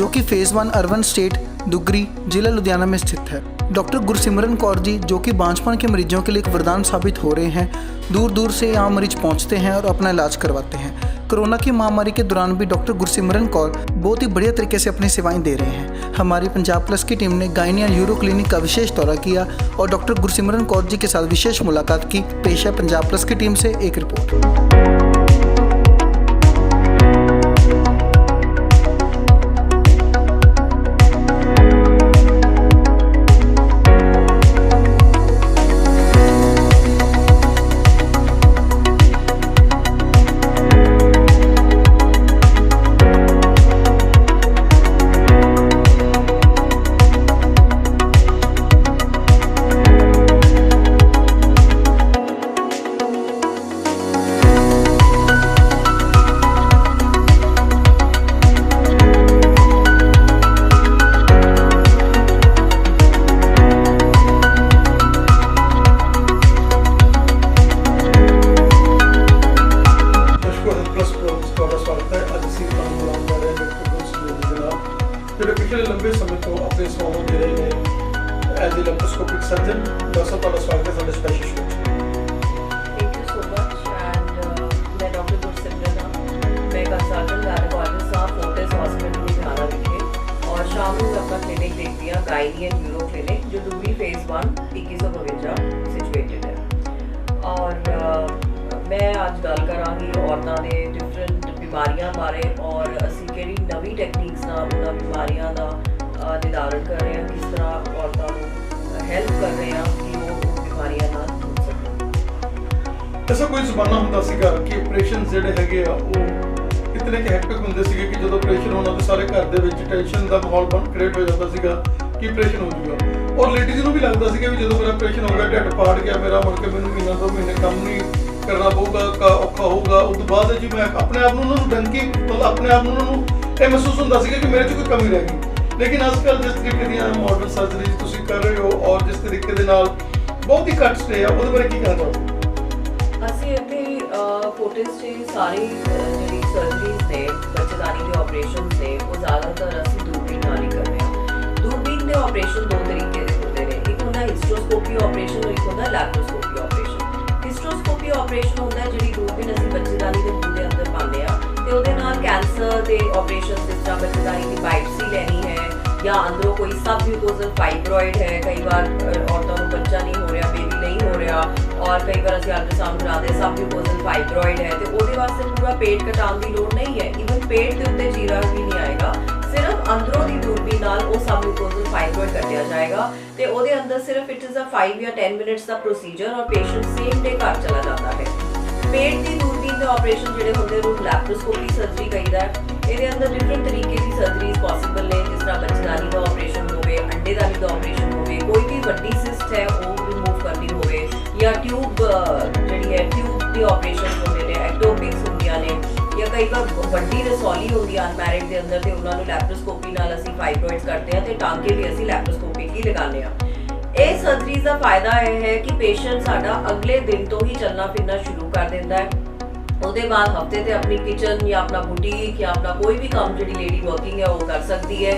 जो कि phase 1 urban state Dugri जिला लुधियाना में स्थित है। डॉक्टर गुरसिमरन कौर जी जो कि बांझपन के मरीजों के लिए एक वरदान साबित हो रहे हैं। दूर दूर से यहाँ मरीज पहुँचते हैं और अपना इलाज करवाते हैं। कोरोना की महामारी के दौरान भी डॉक्टर गुरसिमरन कौर बहुत ही बढ़िया तरीके से अपनी सेवाएं दे रहे हैं। हमारी पंजाब प्लस की टीम ने गायनी एंड यूरो क्लिनिक का विशेष दौरा किया और डॉक्टर गुरसिमरन कौर जी के साथ विशेष मुलाकात की। पेश है पंजाब प्लस की टीम से एक रिपोर्ट। ਜਿਹੜੇ ਪਿਛਲੇ ਲੰਬੇ ਸਮੇਂ ਤੋਂ ਆਪਣੇ ਸੇਵਾਵਾਂ ਦੇ ਰਹੇ ਨੇ as a laparoscopic surgeon. Doctor ਸਾਹਿਬ ਤੁਹਾਡਾ ਸਵਾਗਤ ਹੈ ਸਾਡੇ ਸਪੈਸ਼ਲ ਸ਼ੋਅ 'ਚ। Thank you so much and मैं डॉक्टर गुरसिमरन मैं consultant gynaecologist Fortis hospital Ludhiana विखे और शाम को अपना क्लिनिक देखती हूँ गायनी एंड यूरो क्लिनिक जो दुबरी फेज़ 1 2152 सिचुएटेड है। और मैं आज गल करांगी औरतों के डिफरेंट बीमारियां बारे और असी किहड़ी नवी टैक्नीक्स नाल उन्हां बीमारियां दा निदारण कर रहे हैं, किस तरह औरतों को हेल्प कर रहे हैं कि वो बीमारियां ना हो सकन। ऐसा कोई ਜ਼ਮਾਨਾ ਹੁੰਦਾ ਸੀਗਾ ਕਿ ਆਪਰੇਸ਼ਨ ਜਿਹੜੇ ਹੈਗੇ ਆ ਉਹ ਇਤਨੇ ਕਿ ਹੈਕਟਿਕ ਹੁੰਦੇ ਸੀਗੇ ਕਿ ਜਦੋਂ ਆਪਰੇਸ਼ਨ ਹੋਣਾ ਤਾਂ ਸਾਰੇ ਘਰ ਦੇ ਵਿੱਚ ਟੈਨਸ਼ਨ ਦਾ ਮਾਹੌਲ ਕ੍ਰੀਏਟ ਹੋ ਜਾਂਦਾ ਸੀਗਾ ਕਿ ਆਪਰੇਸ਼ਨ ਹੋ ਜਾਊਗਾ ਔਰ ਲੇਡੀਜ਼ ਨੂੰ ਵੀ ਲੱਗਦਾ ਸੀਗਾ ਵੀ ਜਦੋਂ ਮੇਰਾ ਆਪਰੇਸ਼ਨ ਹੋ ਗਿਆ ਢਿੱਡ ਪਾੜ ਗਿਆ ਮੇਰਾ ਮੁੜ ਕੇ ਮੈਨੂੰ ਮਹੀਨਾ 2 ਮਹੀਨੇ ਕੰਮ ਨਹੀਂ ਕਰਨਾ ਪਊਗਾ ਔਖਾ ਹੋਊਗਾ। ਉਸ ਤੋਂ ਬਾਅਦ ਜੀ ਮੈਂ ਆਪਣੇ ਆਪ ਨੂੰ ਉਹਨਾਂ ਨੂੰ ਡੰਕੀ ਮਤਲਬ ਆਪਣੇ ਆਪ ਨੂੰ ਉਹਨਾਂ ਨੂੰ ਇਹ ਮਹਿਸੂਸ ਹੁੰਦਾ ਸੀਗਾ ਕਿ ਮੇਰੇ 'ਚ ਕੋਈ ਕਮੀ ਰਹਿ ਗਈ। ਲੇਕਿਨ ਅੱਜ ਕੱਲ੍ਹ ਜਿਸ ਤਰੀਕੇ ਦੀਆਂ ਮਾਡਰਨ ਸਰਜਰੀਜ਼ ਤੁਸੀਂ ਕਰ ਰਹੇ ਹੋ ਔਰ ਜਿਸ ਤਰੀਕੇ ਦੇ ਨਾਲ ਬਹੁਤ ਹੀ ਘੱਟ ਸਟੇ ਆ ਉਹਦੇ ਬਾਰੇ ਕੀ ਕਹਿਣਾ ਚਾਹੋਗੇ? ਅਸੀਂ ਇੱਥੇ ਫੋਰਟਿਸ 'ਚ ਸਾਰੀ ਜਿਹੜੀ ਸਰਜਰੀਜ਼ ਨੇ ਬੱਚੇਦਾਨੀ ਦੇ ਆਪਰੇਸ਼ਨ ਨੇ ਉਹ ਜ਼ਿਆਦਾਤਰ ਅਸੀਂ ਦੂਰਬੀਨ ਨਾਲ ਹੀ ਕਰਦੇ ਹਾਂ। ਦੂਰਬੀਨ ਦੇ ਆਪਰੇਸ਼ਨ ਦੋ ਤਰੀਕੇ ਦੇ ਹੁੰਦੇ ਨੇ, ਇੱਕ ਹੁੰਦਾ ਹਿਸਟਰੋਸਕੋਪੀ ਆਪਰੇਸ਼ਨ ਔਰ ਇੱਕ ਹੁੰਦਾ ਲੈਪਰੋਸਕੋਪੀ ਆਪਰੇਸ਼ਨ। ਹਿਸਟਰੋਸਕੋਪੀ ਆਪਰੇਸ਼ਨ ਹੁੰਦਾ ਜਿਹੜੀ ਦੂਰਬੀਨ ਅਸੀਂ ਬੱਚੇਦਾਨੀ ਦੇ ਮੂੰਹ ਦੇ ਅੰਦਰ ਪਾਉਂਦੇ ਆ ਤੇ ਉਹਦੇ ਨਾਲ ਕੈਂਸਰ ਦੇ ਆਪਰੇਸ਼ਨ ਜਿਸ ਤਰ੍ਹਾਂ ਬੱਚੇਦਾਨੀ ਦੀ ਬਾਇਪਸੀ ਲੈਣੀ ਹੈ ਜਾਂ ਅੰਦਰੋਂ ਕੋਈ ਸਬ ਮਿਊਕੋਜ਼ਲ ਫਾਈਬਰॉइड है, कई बार औरतों को बच्चा नहीं हो रहा, बेबी नहीं हो रहा और कई बार ਅਸੀਂ ਅਲਟਰਾਸਾਊਂਡ ਕਰਾਉਂਦੇ ਸਬ ਮਿਊਕੋਜ਼ਲ ਫਾਈਬਰॉइड है ਤੇ ਉਹਦੇ ਵਾਸਤੇ ਪੂਰਾ ਪੇਟ ਕਟਾਉਣ ਦੀ ਲੋੜ ਨਹੀਂ ਹੈ। ਇਵਨ ਪੇਟ ਦੇ ਉੱਤੇ ਚੀਰਾ ਵੀ ਨਹੀਂ ਆਏਗਾ, ਸਿਰਫ ਅੰਦਰੋਂ ਦੀ ਦੂਰਬੀਨ ਨਾਲ ਉਹ ਸਬ ਮਿਊਕੋਜ਼ਲ ਫਾਈਬਰॉइड ਕੱਟਿਆ ਜਾਏਗਾ ਤੇ ਉਹਦੇ ਅੰਦਰ ਸਿਰਫ ਇਟ ਇਜ਼ ਅ 5 ਜਾਂ 10 ਮਿੰਟਸ ਦਾ ਪ੍ਰੋਸੀਜਰ ਔਰ ਪੇਸ਼ੈਂਟ ਸੇਮ ਡੇ ਘਰ ਚਲਾ ਜਾਂਦਾ ਹੈ। ਪੇਟ ਦੀ ਦੂਰਬੀਨ ਦੇ ਆਪਰੇਸ਼ਨ ਜਿਹੜੇ ਹੁੰਦੇ ਉਹ ਲੈਪਰੋਸਕੋਪੀ ਸਰਜਰੀ ਕਹੀਦਾ ਹੈ। ਇਹਦੇ ਅੰਦਰ ਡਿਫਰੈਂਟ ਤਰੀਕੇ ਦੀ ਸਰਜਰੀਜ਼ ਪੋਸੀਬਲ ਨੇ, ਜਿਸ ਤਰ੍ਹਾਂ ਬੱਚੇਦਾਨੀ ਦਾ ਆਪਰੇਸ਼ਨ ਹੋਵੇ, ਅੰਡੇਦਾਨੀ ਦਾ ਆਪਰੇਸ਼ਨ ਹੋਵੇ, ਕੋਈ ਵੀ ਵੱਡੀ ਸਿਸਟ ਹੈ ਉਹ ਰਿਮੂਵ ਕਰਨੀ ਹੋਵੇ ਜਾਂ ਟਿਊਬ ਜਿਹੜੀ ਹੈ ਟਿਊਬ ਦੇ ਆਪਰੇਸ਼ਨ ਹੁੰਦੇ ਨੇ, ਐਕਟੋਪਿਕਸ ਹੁੰਦੀਆਂ ਨੇ ਜਾਂ ਕਈ ਵਾਰ ਵੱਡੀ ਰਸੌਲੀ ਹੁੰਦੀ ਹੈ ਅਨਮੈਰਿਡ ਦੇ ਅੰਦਰ ਤੇ ਉਹਨਾਂ ਨੂੰ ਲੈਪਰੋਸਕੋਪੀ ਨਾਲ ਅਸੀਂ ਫਾਈਬਰॉइड्स ਕਰਦੇ ਹਾਂ ਤੇ ਟਾਂਕੇ ਵੀ ਅਸੀਂ ਲੈਪਰੋਸਕੋਪਿਕ ਹੀ ਲਗਾਉਂਦੇ ਹਾਂ। ਇਹ ਸਰਜਰੀਜ਼ ਦਾ ਫਾਇਦਾ ਇਹ ਹੈ ਕਿ ਪੇਸ਼ੈਂਟ ਸਾਡਾ ਅਗਲੇ ਦਿਨ ਤੋਂ ਹੀ ਚੱਲਣਾ ਫਿਰਨਾ ਸ਼ੁਰੂ ਕਰ ਦਿੰਦਾ ਹੈ। ਉਹਦੇ ਬਾਅਦ ਹਫਤੇ ਤੇ ਆਪਣੀ ਕਿਚਨ ਜਾਂ ਆਪਣਾ ਬੁਟੀਕ ਜਾਂ ਆਪਣਾ ਕੋਈ ਵੀ ਕੰਮ ਜਿਹੜੀ ਲੇਡੀ ਵਰਕਿੰਗ ਹੈ ਉਹ ਕਰ ਸਕਦੀ ਹੈ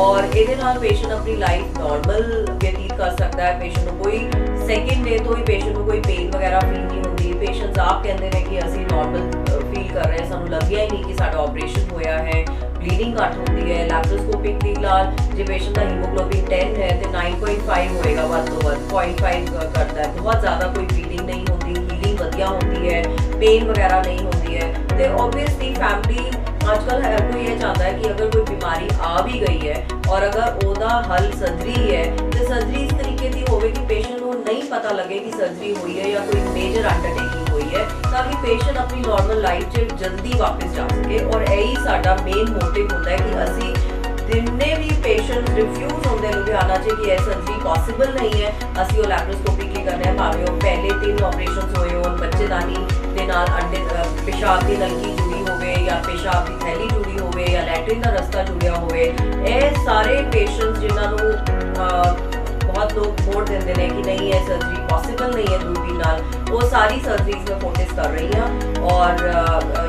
ਔਰ ਇਹਦੇ ਨਾਲ ਪੇਸ਼ੈਂਟ ਆਪਣੀ ਲਾਈਫ ਨਾਰਮਲ ਬਤੀਤ ਕਰ ਸਕਦਾ ਹੈ। ਪੇਸ਼ੈਂਟ ਨੂੰ ਕੋਈ ਸੈਕਿੰਡ ਡੇ ਤੋਂ ਹੀ ਪੇਸ਼ੈਂਟ ਨੂੰ ਕੋਈ ਪੇਨ ਵਗੈਰਾ ਫੀਲ ਨਹੀਂ ਹੁੰਦੀ। ਪੇਸ਼ੈਂਟਸ ਆਪ ਕਹਿੰਦੇ ਨੇ ਕਿ ਅਸੀਂ ਨਾਰਮਲ ਫੀਲ ਕਰ ਰਹੇ ਹਾਂ, ਸਾਨੂੰ ਲੱਗਿਆ ਹੀ ਨਹੀਂ ਕਿ ਸਾਡਾ ਆਪਰੇਸ਼ਨ ਹੋਇਆ ਹੈ। ਬਲੀਡਿੰਗ ਘੱਟ ਹੁੰਦੀ ਹੈ। ਲੈਪਰੋਸਕੋਪਿਕ ਦੇ ਨਾਲ ਜੇ ਪੇਸ਼ੈਂਟ ਦਾ ਹੀਮੋਗਲੋਬਿਨ 10 ਹੈ ਤੇ 9.5 ਹੋਏਗਾ ਵੱਧ ਤੋਂ ਵੱਧ 0.5 ਕਰਦਾ ਹੈ। ਬਹੁਤ ਜ਼ਿਆਦਾ ਕੋਈ ਬਲੀਡਿੰਗ ਨਹੀਂ ਹੁੰਦੀ, ਹੀਲਿੰਗ ਵਧੀਆ ਹੁੰਦੀ ਹੈ, पेन वगैरह नहीं होती है। तो ऑब्वियसली फैमिली आजकल हर कोई ये चाहता है कि अगर कोई बीमारी आ भी गई है और अगर ओदा हल सर्जरी है तो सर्जरी इस तरीके की होवे कि पेशेंट को नहीं पता लगे कि सर्जरी हुई है या कोई मेजर अंडरटेकिंग हुई है, ताकि पेशेंट अपनी नॉर्मल लाइफ से जल्दी वापस जा सके। और यही साडा मेन मोटिव होता है कि असी जिन्ने भी पेशेंट रिफ्यूज होंगे लुधियाना च कि यह सर्जरी पॉसिबल नहीं है, असी वो लैप्रोस्कोपिक ही करने भावें वो पहले 3 ऑपरेशन होए हो बच्चेदानी के नाल अंडे पेशाब की नलकी जुड़ी होवे या पेशाब की थैली जुड़ी होवे या लैट्रिन का रस्ता जुड़िया होवे। ये सारे पेशेंट्स जिन्होंने बहुत लोग मोड़ देंगे ने कि नहीं ये सर्जरी पॉसिबल नहीं है दूरबीन नाल, वो सारी सर्जरीज में फोकस कर रही हैं और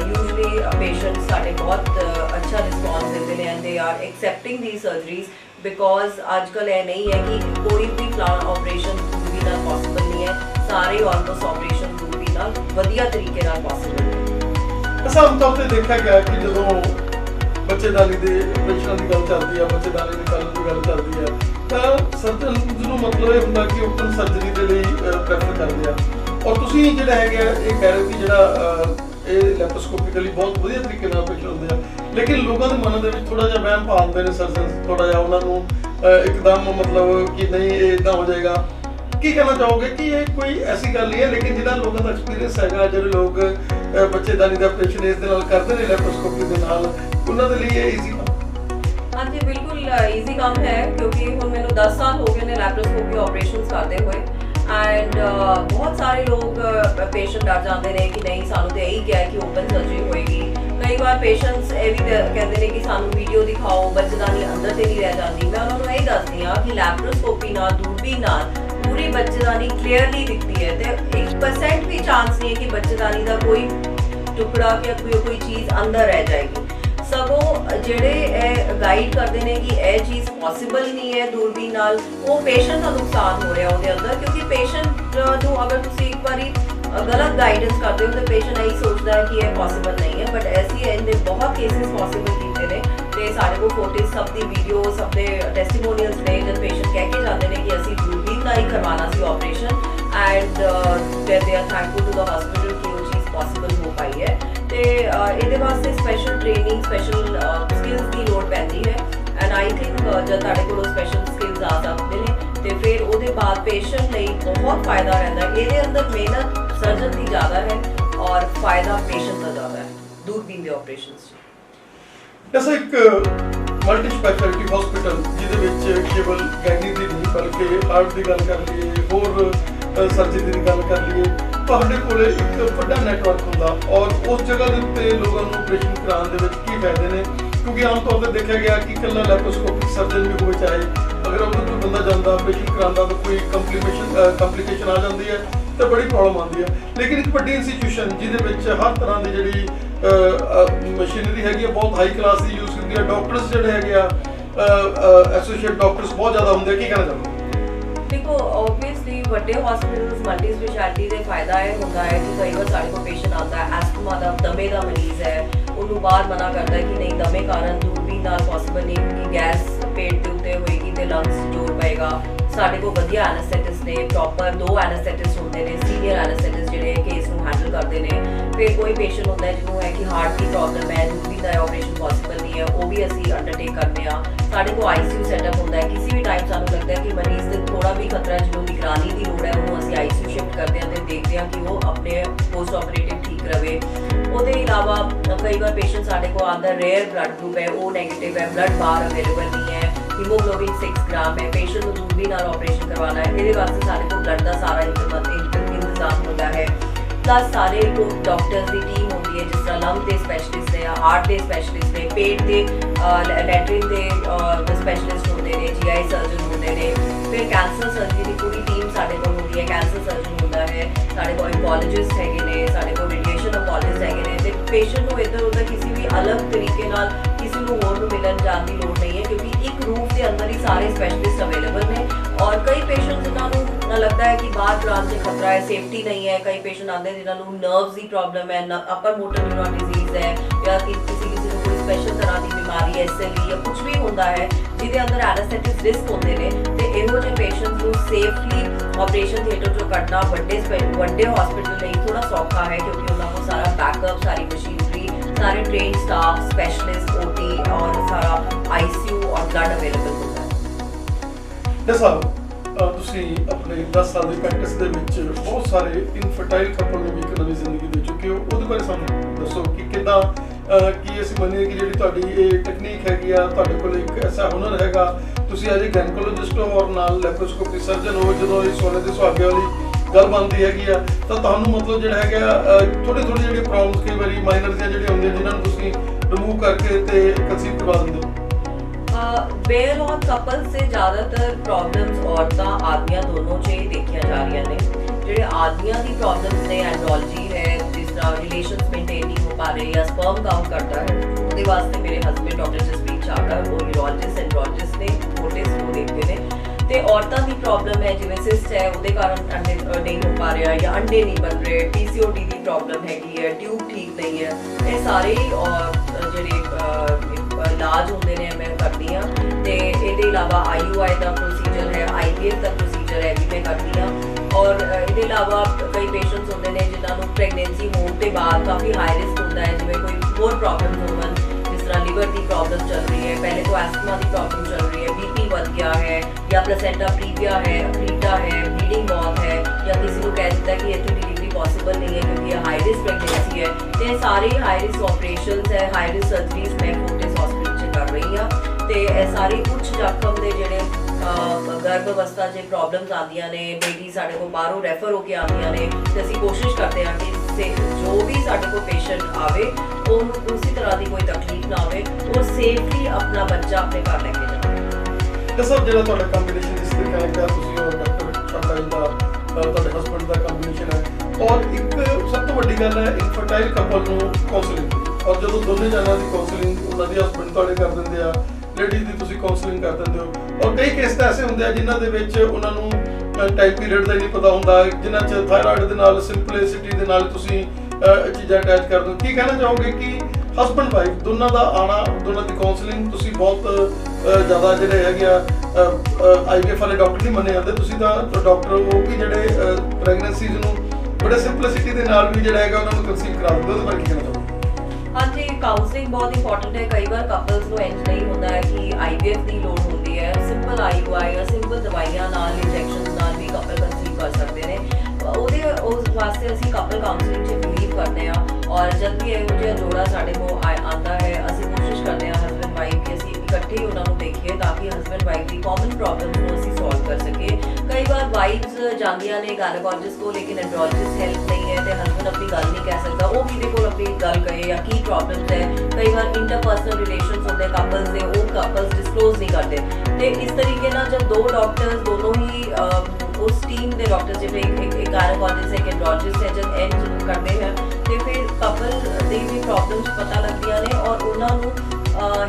यूजुअली पेशेंट्स साडे बहुत अच्छा रिस्पॉन्स देते हैं and they are accepting the surgeries because आजकल ये नहीं है कि कोई भी प्लान ऑपरेशन दूरबीन नाल पॉसिबल नहीं है, सारे ऑलमोस्ट ऑपरेशन दूरबीन नाल वधिया तरीके नाल पॉसिबल है। ऐसा आम तौर ਤੇ ਦੇਖਿਆ ਗਿਆ ਕਿ ਜਦੋਂ ਬੱਚੇਦਾਨੀ ਦੇ ਆਪਰੇਸ਼ਨਾਂ ਦੀ ਗੱਲ ਚੱਲਦੀ ਆ, ਬੱਚੇਦਾਨੀ ਦੇ ਕਰਨ ਦੀ ਗੱਲ ਚੱਲਦੀ ਆ, ਤਾਂ ਸਰਜਨ ਨੂੰ ਮਤਲਬ ਇਹ ਹੁੰਦਾ ਕਿ ਓਪਨ ਸਰਜਰੀ ਦੇ ਲਈ ਪ੍ਰੈਫਰ ਕਰਦੇ ਆ ਔਰ ਤੁਸੀਂ ਜਿਹੜਾ ਹੈਗਾ ਇਹ ਕਹਿ ਰਹੇ ਕਿ ਜਿਹੜਾ ਇਹ ਲੈਪਰੋਸਕੋਪਿਕਲੀ ਬਹੁਤ ਵਧੀਆ ਤਰੀਕੇ ਨਾਲ ਆਪਰੇਸ਼ਨ ਹੁੰਦੇ ਆ, ਲੇਕਿਨ ਲੋਕਾਂ ਦੇ ਮਨ ਦੇ ਵਿੱਚ ਥੋੜਾ ਜਿਹਾ ਵਹਿਮ ਪਾਉਂਦੇ ਨੇ ਸਰਜਨ, ਥੋੜਾ ਜਿਹਾ ਉਹਨਾਂ ਨੂੰ ਇੱਕਦਮ ਮਤਲਬ ਕਿ ਨਹੀਂ ਇਹ ਇਦਾਂ ਹੋ ਜਾਏਗਾ। ਕੀ ਕਹਿਣਾ ਚਾਹੋਗੇ ਕਿ ਇਹ ਕੋਈ ਐਸੀ ਗੱਲ ਨਹੀਂ ਹੈ, ਲੇਕਿਨ ਜਿਹੜਾ ਲੋਕਾਂ ਦਾ ਐਕਸਪੀਰੀਅੰਸ ਹੈਗਾ, ਜਿਹੜੇ ਲੋਕ ਬੱਚੇਦਾਨੀ ਦਾ ਆਪਰੇਸ਼ਨ ਇਸ ਦੇ ਨਾਲ ਕਰਦੇ ਨੇ ਲੈਪਰੋਸਕੋਪੀ ਦੇ ਨਾਲ, ਉਹਨਾਂ ਦੇ ਲਈ ਇਹ ਈਜ਼ੀ हाँ जी बिल्कुल ईजी काम है क्योंकि हम मैंने 10 साल हो गए ने लैप्रोस्कोपी ऑपरेशंस करते हुए एंड बहुत सारे लोग पेशेंट डर जाते हैं कि नहीं सानू तो यही क्या है कि ओपन सर्जरी होएगी। कई बार पेशेंट्स ये भी कहते हैं कि सानू वीडियो दिखाओ बच्चेदानी अंदर से नहीं रह जाती। मैं उन्होंने यही दसदी हाँ कि लैप्रोस्कोपी नाल दूरबीन नाल पूरी बच्चेदानी क्लीयरली दिखती है, तो 1% भी चांस नहीं है कि बच्चेदानी का कोई टुकड़ा या कोई चीज़ अंदर रह जाएगी। सगों जेड़े गाइड करते हैं कि यह चीज़ पॉसिबल नहीं है दूरबीन नाल, वो पेशेंट का नुकसान हो रहा है अंदर, क्योंकि पेशेंट को अगर तुम एक बारी गलत गाइडेंस करते हो तो पेशेंट यही सोचता है कि यह पॉसिबल नहीं है, बट ऐसी इन्हें बहुत केसेस पॉसिबल किए हैं। तो साढ़े को फोटेज सब दी वीडियो सब दे टेस्टिमोनियल्स ने जब पेशेंट कह के जाते हैं कि असी दूरबीन नाल ही करवाना सी operation and they are thankful to the hospital कि वो चीज़ पॉसिबल हो पाई है। तो ये वास्ते स्पैशल ट्रेनिंग स्पैशल स्किल्स की लोड़ पैंदी है एंड आई थिंक जब तुहाडे कोल स्पैशल स्किल्स आ सकते हैं तो फिर उसके बाद पेशेंट लई बहुत फ़ायदा रहता है। ये अंदर मेहनत सर्जन की ज़्यादा है और फ़ायदा पेशेंट का ज़्यादा है दूरबीन के ऑपरेशन से। ऐसा एक मल्टी स्पैशलिटी हॉस्पिटल जिहदे विच केवल गैनी दी नहीं बल्कि हार्ट की गल कर लीए होर सर्जरी की गल कर लीए, ਤੁਹਾਡੇ ਕੋਲ ਇੱਕ ਵੱਡਾ ਨੈਟਵਰਕ ਹੁੰਦਾ ਔਰ ਉਸ ਜਗ੍ਹਾ ਦੇ ਉੱਤੇ ਲੋਕਾਂ ਨੂੰ ਆਪਰੇਸ਼ਨ ਕਰਾਉਣ ਦੇ ਵਿੱਚ ਕੀ ਫਾਇਦੇ ਨੇ, ਕਿਉਂਕਿ ਆਮ ਤੌਰ ਤੇ ਦੇਖਿਆ ਗਿਆ ਕਿ ਇਕੱਲਾ ਲੈਪਰੋਸਕੋਪਿਕ ਸਰਜਨ ਵੀ ਹੋਵੇ ਚਾਹੇ ਅਗਰ ਉਹਦੇ ਕੋਈ ਬੰਦਾ ਜਾਂਦਾ ਆਪਰੇਸ਼ਨ ਕਰਾਉਂਦਾ ਤਾਂ ਕੋਈ ਕੰਪਲਿਕੇਸ਼ਨ ਆ ਜਾਂਦੀ ਹੈ ਤਾਂ ਬੜੀ ਪ੍ਰੋਬਲਮ ਆਉਂਦੀ ਹੈ। ਲੇਕਿਨ ਇੱਕ ਵੱਡੀ ਇੰਸਟੀਟਿਊਸ਼ਨ ਜਿਹਦੇ ਵਿੱਚ ਹਰ ਤਰ੍ਹਾਂ ਦੀ ਜਿਹੜੀ ਮਸ਼ੀਨਰੀ ਹੈਗੀ ਆ ਬਹੁਤ ਹਾਈ ਕਲਾਸ ਦੀ ਯੂਜ਼ ਹੁੰਦੀ ਹੈ, ਡਾਕਟਰਸ ਜਿਹੜੇ ਹੈਗੇ ਆ ਐਸੋਸੀਏਟ ਡਾਕਟਰਸ ਬਹੁਤ ਜ਼ਿਆਦਾ ਹੁੰਦੇ ਆ, ਕੀ ਕਹਿਣਾ ਚਾਹੁੰਦੇ? देखो ऑब्वियसली बड़े हॉस्पिटल्स मल्टी स्पैशलिटी का फायदा यह होता है कि कई बार साढ़े को पेशेंट आता है एस्थमा का दमे का मरीज़ है, उन्होंने बाहर मना करता है कि नहीं दमे कारण दूरबीन नाल पॉसिबल नहीं क्योंकि गैस पेट के उत्ते होएगी तो लंग्स जोर पेगा। साढ़े को वधिया एनेस्थेटिस्ट ने प्रॉपर 2 एनेस्थेटिस्ट होंगे ने सीनियर एनेस्थेटिस्ट जिहड़े केस नूं हैंडल करते हैं। फिर कोई पेशेंट होता है जिन्होंने है कि हार्ट की प्रॉब्लम है दूरबीन का ऑपरेशन पॉसिबल नहीं है, वो भी असी अंडरटेक करते हैं। साढ़े को ICU सैटअप होता है, किसी भी टाइम सानूं लगता है कि मरीज़ से थोड़ा भी खतरा जिन्होंने निगरानी की लोड़ है उन्होंने असी ICU शिफ्ट करते हैं तो देखते हैं कि वो अपने पोस्ट ऑपरेटिव ठीक रहे। उसके अलावा कई बार पेशेंट साढ़े को आंदा रेयर ब्लड ग्रुप है, O नेगेटिव है, ब्लड बाहर अवेलेबल नहीं है, हीमोग्लोबिन 6 ग्राम है, पेशेंट को दूरबीन नाल ऑपरेशन करवाना है, ये वास्ते साढ़े को ब्लड का सारा इंतजाम होता है। प्लस सारे को डॉक्टर्स की टीम होती है जिस तरह लंग के स्पैशलिस्ट ने, हार्ट के स्पैशलिस्ट ने, पेट के लैटरिन के स्पैशलिस्ट होते हैं, GI सर्जन होते हैं। फिर कैंसर सर्जरी की पूरी टीम साढ़े को होती है, कैंसर सर्जन होता है, साढ़े को ऑन्कोलॉजिस्ट है, साढ़े को रेडिएशन ऑन्कोलॉजिस्ट है। तो पेशेंट को इधर उधर किसी भी अलग तरीके नाल किसी को होर नूं मिलन जाण दी लोड़ नहीं है क्योंकि एक रूफ के अंदर ही सारे स्पैशलिस्ट अवेलेबल ने। और कई पेशेंट जिन्होंने लगता है कि बाहर जाने से खतरा है, सेफ्टी नहीं है, कई पेशेंट आते हैं जिन्होंने नर्व्स की प्रॉब्लम है, अपर मोटर न्यूरॉन डिजीज है या किसी को कोई स्पेशल तरह की बीमारी है SLE या कुछ भी होता है जिहदे अंदर एनेस्थेटिक रिस्क होते हैं। तो इहो जिहे पेशेंट्स को सेफली ऑपरेशन थिएटर चों कढना वड्डे हॉस्पिटल नहीं थोड़ा सौखा है क्योंकि उन्होंने को सारा बैकअप, सारी मशीनरी, सारे ट्रेन स्टाफ, स्पैशलिस्ट, OT और सारा ICU और ब्लड अवेलेबल होता है। जैसा ਤੁਸੀਂ ਆਪਣੇ 10 ਸਾਲ ਦੀ ਪ੍ਰੈਕਟਿਸ ਦੇ ਵਿੱਚ ਬਹੁਤ ਸਾਰੇ ਇਨਫਰਟਾਈਲ ਕਪਲ ਨੂੰ ਵੀ ਇੱਕ ਨਵੀਂ ਜ਼ਿੰਦਗੀ ਦੇ ਚੁੱਕੇ ਹੋ, ਉਹਦੇ ਬਾਰੇ ਸਾਨੂੰ ਦੱਸੋ ਕਿ ਕਿੱਦਾਂ ਕੀ ਅਸੀਂ ਮੰਨੀਏ ਕਿ ਜਿਹੜੀ ਤੁਹਾਡੀ ਇਹ ਟੈਕਨੀਕ ਹੈਗੀ ਆ, ਤੁਹਾਡੇ ਕੋਲ ਇੱਕ ਐਸਾ ਹੁਨਰ ਹੈਗਾ, ਤੁਸੀਂ ਐਜ ਏ ਗਾਇਨਕੋਲੋਜਿਸਟ ਹੋ ਔਰ ਨਾਲ ਲੈਪਰੋਸਕੋਪੀ ਸਰਜਨ ਹੋ, ਜਦੋਂ ਇਹ ਸੋਨੇ ਦੇ ਸੁਹਾਗੇ ਵਾਲੀ ਗੱਲ ਬਣਦੀ ਹੈਗੀ ਆ ਤਾਂ ਤੁਹਾਨੂੰ ਮਤਲਬ ਜਿਹੜਾ ਹੈਗਾ ਥੋੜੀ ਜਿਹੜੀਆਂ ਪ੍ਰੋਬਲਮਸ ਕਈ ਵਾਰੀ ਮਾਈਨਰ ਦੀਆਂ ਜਿਹੜੀਆਂ ਹੁੰਦੀਆਂ ਜਿਨ੍ਹਾਂ ਨੂੰ ਤੁਸੀਂ ਰਿਮੂਵ ਕਰਕੇ ਤੇ ਕੰਸੀਵ ਕਰਵਾ ਦਿੰਦੇ ਹੋ। बेयर ऑन कपल से ज़्यादातर प्रॉब्लम्स औरतां आदमियां दोनों 'ਚ ही देखिया जा रही ने। ਜਿਹੜੇ ਆਦਮੀਆਂ ਦੀ ਪ੍ਰੋਬਲਮਸ ਨੇ, ਐਂਡਰੋਲੋਜੀ ਹੈ, ਜਿਸ ਤਰ੍ਹਾਂ ਰਿਲੇਸ਼ਨਸ ਮੇਨਟੇਨ ਨਹੀਂ ਹੋ ਪਾ ਰਹੇ ਜਾਂ ਸਪਰਮ ਕਾਊਂਟ ਘਟਦਾ ਹੈ, ਉਹਦੇ ਵਾਸਤੇ ਮੇਰੇ ਹਸਬੈਂਡ ਡਾਕਟਰ ਜਸਪ੍ਰੀਤ ਚਾਵੜਾ ਉਹ ਯੂਰੋਲੋਜਿਸਟ ਐਂਡਰੋਲੋਜਿਸਟ ਨੇ, ਫੋਟਿਸ ਉਹ ਦੇਖਦੇ ਨੇ। ਤੇ ਔਰਤਾਂ ਦੀ ਪ੍ਰੋਬਲਮ ਹੈ ਜਿਵੇਂ ਸਿਸਟ ਹੈ, ਉਹਦੇ ਕਾਰਨ ਅੰਡੇ ਨਹੀਂ ਹੋ ਪਾ ਰਿਹਾ ਜਾਂ ਅੰਡੇ ਨਹੀਂ ਬਣ ਰਹੇ, ਪੀਸੀਓਡੀ ਦੀ ਪ੍ਰੋਬਲਮ ਹੈਗੀ ਹੈ, ਟਿਊਬ ਠੀਕ ਨਹੀਂ ਹੈ, ਇਹ ਸਾਰੇ ਜਿਹੜੇ ਇਲਾਜ ਹੁੰਦੇ ਨੇ ਮੈਂ ਕਰਦੀ ਹਾਂ। ਤੇ ਇਹਦੇ ਇਲਾਵਾ ਆਈਯੂਆਈ ਦਾ ਪ੍ਰੋਸੀਜਰ ਹੈ, ਆਈਵੀਐਫ ਦਾ ਪ੍ਰੋਸੀਜਰ ਹੈ ਵੀ ਮੈਂ ਕਰਦੀ ਹਾਂ। ਔਰ ਇਹਦੇ ਇਲਾਵਾ ਕਈ ਪੇਸ਼ੈਂਟਸ ਹੁੰਦੇ ਨੇ ਜਿਨ੍ਹਾਂ ਨੂੰ ਪ੍ਰੈਗਨੈਂਸੀ ਹੋਣ ਤੋਂ ਬਾਅਦ ਕਾਫੀ ਹਾਈ ਰਿਸਕ ਹੁੰਦਾ ਹੈ, ਜਿਵੇਂ ਕੋਈ ਹੋਰ ਪ੍ਰੋਬਲਮ ਹੋਣ, ਜਿਸ ਤਰ੍ਹਾਂ ਲੀਵਰ ਦੀ ਪ੍ਰੋਬਲਮ ਚੱਲ ਰਹੀ ਹੈ, ਪਹਿਲੇ ਤੋਂ ਐਸਥਮਾ ਦੀ ਪ੍ਰੋਬਲਮ ਚੱਲ ਰਹੀ ਹੈ, ਬੀਪੀ ਵੱਧ ਗਿਆ ਹੈ ਜਾਂ ਪਲੇਸੈਂਟਾ ਪ੍ਰੀਵੀਆ ਹੈ, ਅਫਰੀਟਾ ਹੈ, ਬਲੀਡਿੰਗ ਬਹੁਤ ਹੈ ਜਾਂ ਕਿਸੇ ਨੂੰ ਕਹਿ ਦਿੱਤਾ ਕਿ ਇੱਥੇ ਡਿਲੀਵਰੀ ਪੋਸੀਬਲ ਨਹੀਂ ਹੈ ਕਿਉਂਕਿ ਇਹ ਹਾਈ ਰਿਸਕ ਪ੍ਰੈਗਨੈਂਸੀ ਹੈ। ਤੇ ਸਾਰੇ ਹਾਈ ਰਿਸਕ ਆਪਰੇਸ਼ਨਸ ਹੈ, ਹਾਈ ਰਿਸਕ ਸਰਜਰੀਜ਼ ਮੈਂ ਫੋਰਟਿਸ ਹਸਪੀਟਲ 'ਚ ਕਰ ਰਹੀ ਹਾਂ। ਤੇ ਇਹ ਸਾਰੇ ਉੱਚ ਜ਼ਖਮ ਦੇ ਜਿਹੜੇ ਗਰਭ ਅਵਸਥਾ 'ਚ ਪ੍ਰੋਬਲਮਸ ਆਉਂਦੀਆਂ ਨੇ, ਬੇਬੀ ਸਾਡੇ ਕੋਲ ਬਾਹਰੋਂ ਰੈਫਰ ਹੋ ਕੇ ਆਉਂਦੀਆਂ ਨੇ, ਤੇ ਅਸੀਂ ਕੋਸ਼ਿਸ਼ ਕਰਦੇ ਹਾਂ ਕਿ ਜੋ ਵੀ ਸਾਡੇ ਕੋਲ ਪੇਸ਼ੈਂਟ ਆਵੇ ਉਹਨੂੰ ਉਸੇ ਤਰ੍ਹਾਂ ਦੀ ਕੋਈ ਤਕਲੀਫ ਨਾ ਆਵੇ, ਉਹ ਸੇਫਲੀ ਆਪਣਾ ਬੱਚਾ ਆਪਣੇ ਘਰ ਲੈ ਕੇ ਜਾਵੇ। ਤੇ ਸਰ ਜਿਹੜਾ ਤੁਹਾਡਾ ਕੰਬੀਨੇਸ਼ਨ ਇਸ ਤਰੀਕੇ ਨਾਲ ਕਿਹਾ ਤੁਸੀਂ ਔਰ ਡਾਕਟਰ ਚਾਵੜਾ ਜੀ ਦਾ ਤੁਹਾਡੇ ਹਸਬੈਂਡ ਦਾ ਕੰਬੀਨੇਸ਼ਨ ਹੈ, ਔਰ ਇੱਕ ਸਭ ਤੋਂ ਵੱਡੀ ਗੱਲ ਹੈ ਇਨਫਰਟਾਈਲ ਕਪਲ ਨੂੰ ਕਾਉਂਸਲਿੰਗ, ਔਰ ਜਦੋਂ ਦੋਨੇ ਜਣਿਆਂ ਦੀ ਕਾਉਂਸਲਿੰਗ ਉਹਨਾਂ ਦੀ ਹਸਬੈਂਡ ਤੁਹਾਡੇ ਕਰ ਦਿੰਦੇ ਆ, ਲੇਡੀਜ਼ ਦੀ ਤੁਸੀਂ ਕਾਉਂਸਲਿੰਗ ਕਰ ਦਿੰਦੇ ਹੋ, ਔਰ ਕਈ ਕੇਸ ਤਾਂ ਐਸੇ ਹੁੰਦੇ ਆ ਜਿਨ੍ਹਾਂ ਦੇ ਵਿੱਚ ਉਹਨਾਂ ਨੂੰ ਟਾਈਮ ਪੀਰੀਅਡ ਦਾ ਹੀ ਨਹੀਂ ਪਤਾ ਹੁੰਦਾ, ਜਿਨ੍ਹਾਂ 'ਚ ਥਾਇਰਾਇਡ ਦੇ ਨਾਲ ਸਿੰਪਲਿਸਿਟੀ ਦੇ ਨਾਲ ਤੁਸੀਂ ਚੀਜ਼ਾਂ ਅਟੈਚ ਕਰਦੇ ਹੋ। ਕੀ ਕਹਿਣਾ ਚਾਹੋਗੇ ਕਿ ਹਸਬੈਂਡ ਵਾਈਫ ਦੋਨਾਂ ਦਾ ਆਣਾ, ਦੋਨਾਂ ਦੀ ਕਾਉਂਸਲਿੰਗ ਤੁਸੀਂ ਬਹੁਤ ਜ਼ਿਆਦਾ ਜਿਹੜੇ ਹੈਗੇ ਆ ਆਈਵੀਐਫ ਵਾਲੇ ਡਾਕਟਰ ਨਹੀਂ ਮੰਨੇ ਜਾਂਦੇ, ਤੁਸੀਂ ਤਾਂ ਡਾਕਟਰ ਉਹ ਵੀ ਜਿਹੜੇ ਪ੍ਰੈਗਨੈਂਸੀਜ਼ ਨੂੰ ਬੜੇ ਸਿੰਪਲਿਸਿਟੀ ਦੇ ਨਾਲ ਵੀ ਜਿਹੜਾ ਹੈਗਾ ਉਹਨਾਂ ਨੂੰ ਕੰਸੀਵ ਕਰਾ ਦਿੰਦੇ, ਉਹਦੇ ਬਾਰੇ ਕੀ ਕਹਿਣਾ ਚਾਹੋਗੇ? ਹਾਂਜੀ, ਕਾਉਂਸਲਿੰਗ ਬਹੁਤ ਇੰਪੋਰਟੈਂਟ ਹੈ। ਕਈ ਵਾਰ ਕਪਲਸ ਨੂੰ ਇੰਜ ਨਹੀਂ ਹੁੰਦਾ ਹੈ ਕਿ ਆਈਵੀਐਫ ਦੀ ਲੋੜ ਹੁੰਦੀ ਹੈ, ਸਿੰਪਲ ਆਈਯੂਆਈ ਜਾਂ ਸਿੰਪਲ ਦਵਾਈਆਂ ਨਾਲ, ਇੰਜੈਕਸ਼ਨਸ ਨਾਲ ਵੀ ਕਪਲ ਕੰਸੀਵ ਕਰ ਸਕਦੇ ਨੇ। ਉਸ ਵਾਸਤੇ ਅਸੀਂ ਕਪਲ ਕਾਉਂਸਲਿੰਗ 'ਚ ਬਿਲੀਵ ਕਰਦੇ ਹਾਂ, ਔਰ ਜਦ ਵੀ ਇਹੋ ਜਿਹਾ ਜੋੜਾ ਸਾਡੇ ਕੋਲ ਆਉਂਦਾ ਹੈ ਅਸੀਂ ਕੋਸ਼ਿਸ਼ ਕਰਦੇ ਹਾਂ ਹਸਬੈਂਡ ਵਾਈਫ ਕਿ ਅਸੀਂ ਇਕੱਠੇ ਹੀ ਉਹਨਾਂ ਨੂੰ ਦੇਖੀਏ ਤਾਂ ਕਿ ਹਸਬੈਂਡ ਵਾਈਫ ਦੀ ਕਾਮਨ ਪ੍ਰੋਬਲਮ ਨੂੰ ਅਸੀਂ ਸੋਲਵ ਕਰ ਸਕੀਏ। ਕਈ ਵਾਰ ਵਾਈਫਸ ਜਾਂਦੀਆਂ ਨੇ ਗਾਇਨੋਕੋਲੋਜਿਸਟ ਕੋਲ, ਲੇਕਿਨ ਐਂਡਰੋਲੋਜਿਸਟ ਹੈਲਪ ਨਹੀਂ ਹੈ ਤੇ ਹਸਬੈਂਡ ਆਪਣੀ ਗੱਲ ਨਹੀਂ ਕਹਿ ਸਕਦਾ, ਉਹ ਕਿਹਦੇ ਕੋਲ ਆਪਣੀ ਗੱਲ ਕਹੇ ਜਾਂ ਕੀ ਪ੍ਰੋਬਲਮਸ ਹੈ। ਕਈ ਵਾਰ ਇੰਟਰਪਰਸਨਲ ਰਿਲੇਸ਼ਨਸ ਹੁੰਦੇ ਕਪਲਸ ਦੇ, ਉਹ ਕਪਲਸ ਡਿਸਕਲੋਜ਼ ਨਹੀਂ ਕਰਦੇ। ਤੇ ਇਸ ਤਰੀਕੇ ਨਾਲ ਜਦ ਦੋ ਡਾਕਟਰਸ ਦੋਨੋਂ ਹੀ ਉਸ ਟੀਮ ਦੇ ਡਾਕਟਰ ਜਿਵੇਂ ਇੱਕ ਗਾਇਨੋਕੋਲੋਜਿਸਟ ਇੱਕ ਐਂਡਰੋਲੋਜਿਸਟ ਹੈ, ਜਦ ਐਂਡ ਕਰਦੇ ਹਨ ਤੇ ਫਿਰ ਕਪਲ ਦੇ ਵੀ ਪ੍ਰੋਬਲਮਸ ਪਤਾ ਲੱਗਦੀਆਂ ਨੇ ਔਰ ਉਹਨਾਂ ਨੂੰ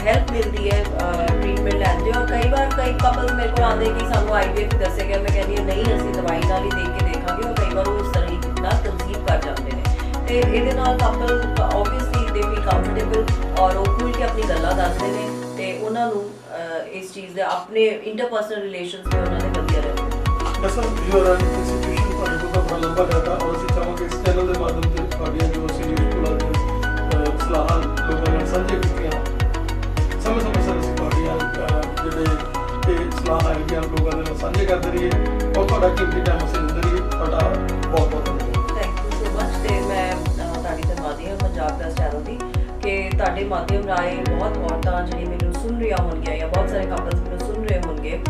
ਹੈਲਪ ਮਿਲਦੀ ਹੈ ਟ੍ਰੀਟਮੈਂਟ ਲੈਣ ਦੀ। ਔਰ ਕਈ ਵਾਰ ਕਈ ਕਪਲ ਮੇਰੇ ਕੋਲ ਆਉਂਦੇ ਕਿ ਸਾਨੂੰ ਆਈਵੀਐਫ ਦੱਸਿਆ ਗਿਆ, ਮੈਂ ਕਹਿੰਦੀ ਹਾਂ ਨਹੀਂ ਅਸੀਂ ਦਵਾਈ ਨਾਲ ਹੀ ਦੇਖ ਕੇ ਦੇਖਾਂਗੇ, ਔਰ ਕਈ ਵਾਰ ਉਹ ਉਸ ਤਰ੍ਹਾਂ ਹੀ ਨਾਲ ਕੰਸੀਵ ਕਰ ਜਾਂਦੇ ਨੇ। ਤੇ ਇਹਦੇ ਨਾਲ ਕਪਲ ਆਬਵੀਅਸਲੀ ਦੇ ਵੀ ਕੰਫਰਟੇਬਲ ਔਰ ਉਹ ਖੁੱਲ੍ਹ ਕੇ ਆਪਣੀ ਗੱਲਾਂ ਦੱਸਦੇ ਨੇ ਤੇ ਉਹਨਾਂ ਨੂੰ ਇਸ ਚੀਜ਼ ਦੇ ਆਪਣੇ ਇੰਟਰਪਰਸਨਲ ਰਿਲੇਸ਼ਨਸ ਵੀ ਉਹਨਾਂ ਦੇ ਵਧੀਆ ਰਹਿੰਦੇ। ਸਰ ਯੂਰ ਇੰਸਟੀਟਿਊਸ਼ਨ ਤੁਹਾਡੇ ਕੋਲ ਤਾਂ ਬੜਾ ਲੰਬਾ ਡਾਟਾ, ਔਰ ਅਸੀਂ ਚਾਹਾਂਗੇ ਇਸ ਚੈਨਲ ਦੇ ਮਾਧਿਅਮ ਤੇ ਤੁਹਾਡੀਆਂ ਜੋ ਅਸੀਂ ਯੂਜ਼ਫੁਲ ਸਲਾਹਾਂ ਲੋਕਾਂ ਨਾਲ ਸਾਂਝੀਆਂ ਕੀਤੀਆਂ, ਸਮੇਂ-ਸਮੇਂ ਸਿਰ ਅਸੀਂ ਤੁਹਾਡੀਆਂ ਜਿਹੜੇ ਇਹ ਸਲਾਹਾਂ ਹੈਗੀਆਂ ਲੋਕਾਂ ਦੇ ਨਾਲ ਸਾਂਝੇ ਕਰਦੇ ਰਹੀਏ, ਔਰ ਤੁਹਾਡਾ ਕੀਮਤੀ ਟਾਈਮ ਅਸੀਂ ਦਿੰਦੇ ਰਹੀਏ। ਤੁਹਾਡਾ ਬਹੁਤ-ਬਹੁਤ ਧੰਨਵਾਦ। Thank you so much. ਤੇ ਮੈਂ ਤੁਹਾਡੀ ਧੰਨਵਾਦੀ ਹਾਂ ਪੰਜਾਬ ਦਾ ਚੈਨਲ ਦੀ ਕਿ ਤੁਹਾਡੇ ਮਾਧਿਅਮ ਰਾਹੀਂ ਬਹੁਤ ਔਰਤਾਂ ਜਿਹੜੀ ਮੈਨੂੰ ਸੁਣ ਰਹੀਆਂ ਹੋਣਗੀਆਂ ਜਾਂ ਬਹੁਤ ਸਾਰੇ ਕਪਲਸ ਮੈਨੂੰ ਸੁਣ ਰਹੇ ਹੋਣਗੇ,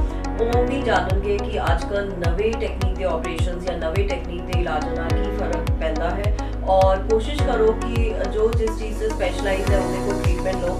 ਉਹ ਵੀ ਜਾਣਨਗੇ ਕਿ ਅੱਜ ਕੱਲ੍ਹ ਨਵੇਂ ਟੈਕਨੀਕ ਦੇ ਆਪਰੇਸ਼ਨਸ ਜਾਂ ਨਵੇਂ ਟੈਕਨੀਕ ਦੇ ਇਲਾਜਾਂ ਨਾਲ ਕੀ ਫਰਕ ਪੈਂਦਾ ਹੈ। ਔਰ ਕੋਸ਼ਿਸ਼ ਕਰੋ ਕਿ ਜੋ ਜਿਸ ਚੀਜ਼ 'ਤੇ ਸਪੈਸ਼ਲਾਈਜ਼ ਹੈ ਉਹਦੇ ਕੋਲ ਟ੍ਰੀਟਮੈਂਟ ਲਓ।